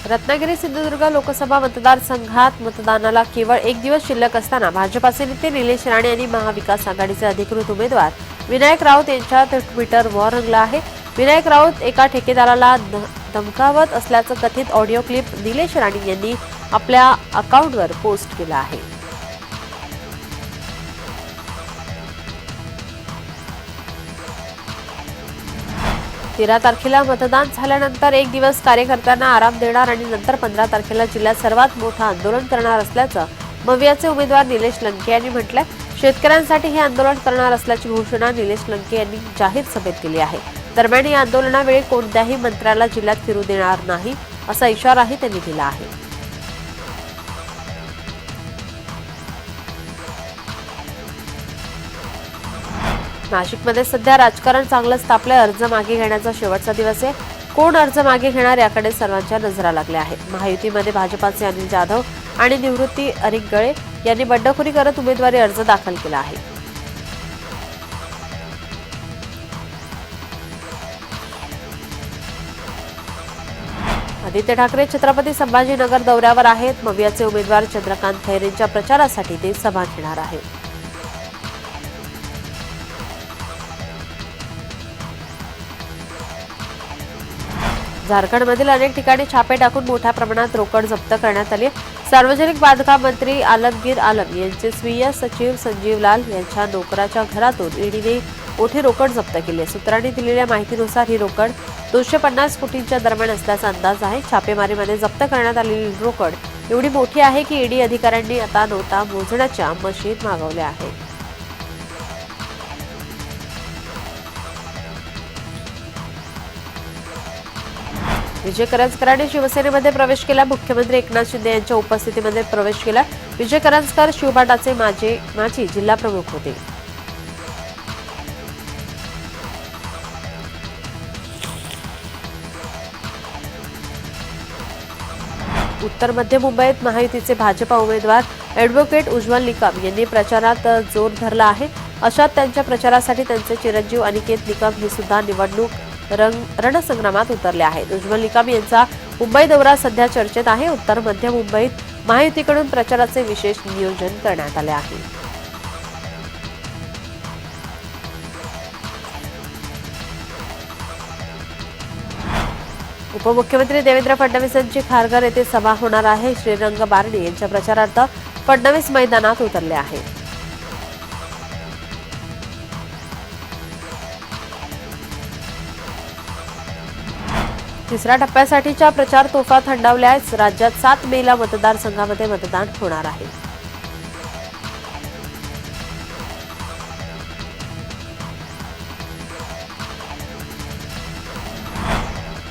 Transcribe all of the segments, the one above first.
रत्नागिरी सिंधुदुर्ग लोकसभा मतदारसंघात मतदानाला केवळ एक दिवस शिल्लक असताना भाजपाचे नेते निलेश राणे आणि महाविकास आघाडीचे अधिकृत उमेदवार विनायक राऊत यांच्यात ट्विटर वॉर रंगला आहे। विनायक राऊत एका ठेकेदाराला धमकावत असल्याचं कथित ऑडिओ क्लिप निलेश राणे यांनी आपल्या अकाउंटवर पोस्ट केलं आहे। 13 तारखेला मतदान झाल्यानंतर एक दिवस कार्यकर्त्यांना आराम देणार आणि नंतर 15 तारखेला जिल्ह्यात सर्वात मोठं आंदोलन करणार असल्याचं मवियाचे उमेदवार निलेश लंके यांनी म्हटलंय। शेतकऱ्यांसाठी हे आंदोलन करणार असल्याची घोषणा निलेश लंके यांनी जाहीर सभेत केली आहे। दरम्यान या आंदोलनावेळी कोणत्याही मंत्र्याला जिल्ह्यात फिरू देणार नाही असा इशाराही त्यांनी दिला आहे। नाशिकमध्ये सध्या राजकारण चांगलंच तापलंय। अर्ज मागे घेण्याचा शेवटचा दिवस आहे। कोण अर्ज मागे घेणार याकडे सर्वांच्या नजरा लागल्या आहेत। महायुतीमध्ये भाजपाचे अनिल जाधव आणि निवृत्ती अरिगळे यांनी बंडखोरी करत उमेदवारी अर्ज दाखल केला आहे। आदित्य ठाकरे छत्रपती संभाजीनगर दौऱ्यावर आहेत। मवियाचे उमेदवार चंद्रकांत खैरेंच्या प्रचारासाठी ते सभा घेणार आहेत। झारखंडमधील अनेक ठिकाणी छापे टाकून मोठ्या प्रमाणात रोकड जप्त करण्यात आली। सार्वजनिक बांधकाम मंत्री आलमगीर आलम यांचे स्वीय सचिव संजीव लाल यांच्या नोकराच्या घरातून ईडीने मोठी रोकड जप्त केली। सूत्रांनी दिलेल्या माहितीनुसार ही रोकड 250 कोटींच्या दरम्यान असल्याचा अंदाज आहे। छापेमारीमध्ये जप्त करण्यात आलेली रोकड एवढी मोठी आहे की ईडी अधिकाऱ्यांनी आता नोटा मोजण्याच्या मशीन मागवल्या आहेत। विजय करंजकरांनी शिवसेनेमध्ये प्रवेश केला। मुख्यमंत्री एकनाथ शिंदे यांच्या उपस्थितीमध्ये प्रवेश केला। विजय करंजकर शिवबाटाचे माजी जिल्हा प्रमुख होते। उत्तर मध्य मुंबईत महायुतीचे भाजपा उमेदवार ॲडव्होकेट उज्ज्वल निकम यांनी प्रचारात जोर धरला आहे। अशात त्यांच्या प्रचारासाठी त्यांचे चिरंजीव अनिकेत निकम हे सुद्धा निवडणूक रणसंग्रामात उतरले आहेत। उज्ज्वल निकम यांचा मुंबई दौरा सध्या चर्चेत आहे। उत्तर मध्य मुंबईत महायुतीकडून प्रचाराचे विशेष नियोजन करण्यात आले आहे। उपमुख्यमंत्री देवेंद्र फडणवीस यांची खारघर येथे सभा होणार आहे। श्रीरंग बारणे यांच्या प्रचारार्थ फडणवीस मैदानात उतरले आहेत। तिसऱ्या टप्प्यासाठीच्या प्रचार तोफा थंडावल्या। राज्यात 7 मेला मतदारसंघामध्ये मतदान होणार आहे।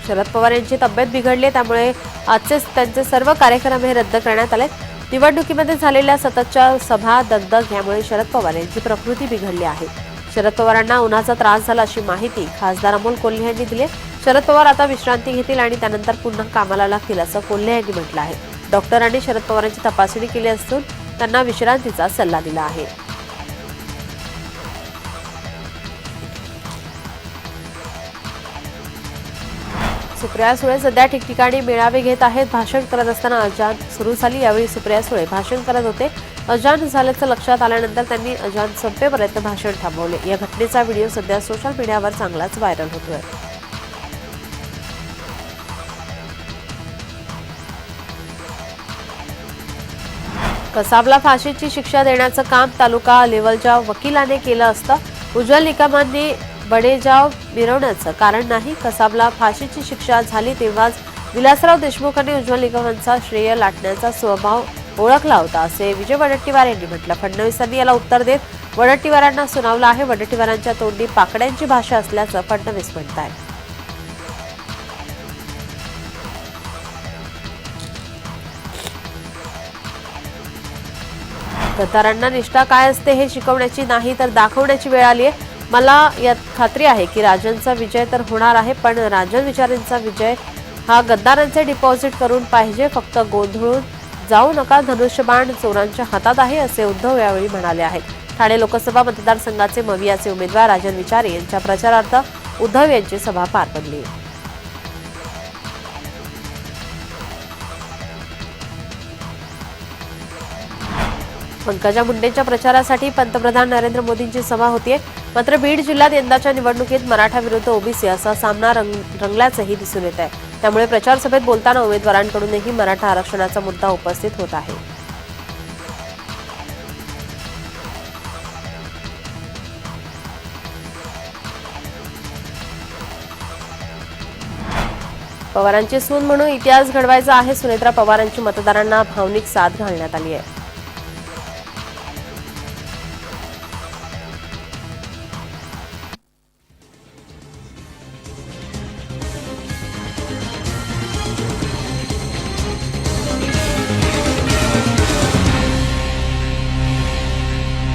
शरद पवार यांची तब्येत बिघडली त्यामुळे आजचे त्यांचे सर्व कार्यक्रम हे रद्द करण्यात आले। निवडणुकीमध्ये झालेल्या सततच्या सभा दगदग यामुळे शरद पवार यांची प्रकृती बिघडली आहे। शरद पवारांना उन्हाचा त्रास झाला अशी माहिती खासदार अमोल कोल्हे यांनी दिली। शरद पवार आता विश्रांती घेतील आणि त्यानंतर पुन्हा कामाला लागतील असं कोल्हे यांनी म्हटलं आहे। डॉक्टरांनी शरद पवारांची तपासणी केली असून त्यांना विश्रांतीचा सल्ला दिला आहे। सुप्रिया सुळे सध्या ठिकठिकाणी मेळावे घेत आहेत। भाषण करत असताना अजान सुरू झाली। यावेळी सुप्रिया सुळे भाषण करत होते। अजान झाल्याचं लक्षात आल्यानंतर त्यांनी अजान संपेपर्यंत भाषण थांबवले। या घटनेचा व्हिडिओ सध्या सोशल मीडियावर चांगलाच व्हायरल होतोय। कसाबला फाशीची शिक्षा देण्याचं काम तालुका लेव्हलच्या वकिलाने केलं असतं। उज्ज्वल निकमांनी बडेजाव मिरवण्याचं कारण नाही। कसाबला फाशीची शिक्षा झाली तेव्हाच विलासराव देशमुखांनी उज्ज्वल निकमांचा श्रेय लाटण्याचा स्वभाव ओळखला होता असे विजय वडेट्टीवार यांनी म्हटलं। फडणवीसांनी याला उत्तर देत वडेट्टीवारांना सुनावलं आहे। वडेट्टीवारांच्या तोंडी पाकड्यांची भाषा असल्याचं फडणवीस म्हणतायत। गद्दारांना निष्ठा काय असते हे शिकवण्याची नाही तर दाखवण्याची वेळ आली आहे। मला यात खात्री आहे की राजनचा विजय तर होणार आहे, पण राजन विचारेंचा विजय हा गद्दारांचे डिपॉझिट करून पाहिजे। फक्त गोंधळून जाऊ नका। धनुष्यबाण चोरांच्या हातात आहे असे उद्धव यावेळी म्हणाले आहेत। ठाणे लोकसभा मतदारसंघाचे मवियाचे उमेदवार राजन विचारे यांच्या प्रचारार्थ उद्धव यांची सभा पार पडली। पंकजा मुंडेंच्या प्रचारासाठी पंतप्रधान नरेंद्र मोदींची सभा होतीये. मात्र बीड जिल्ह्यात यंदाच्या निवडणुकीत मराठा विरुद्ध ओबीसी असा सामना रंगल्याचंही दिसून येत आहे. त्यामुळे प्रचार सभेत बोलताना उमेदवारांकडूनही मराठा आरक्षणाचा मुद्दा उपस्थित होत आहे. पवारांची सून म्हणून इतिहास घडवायचा आहे. सुनेत्रा पवारांची मतदारांना भावनिक साथ घालण्यात आली आहे.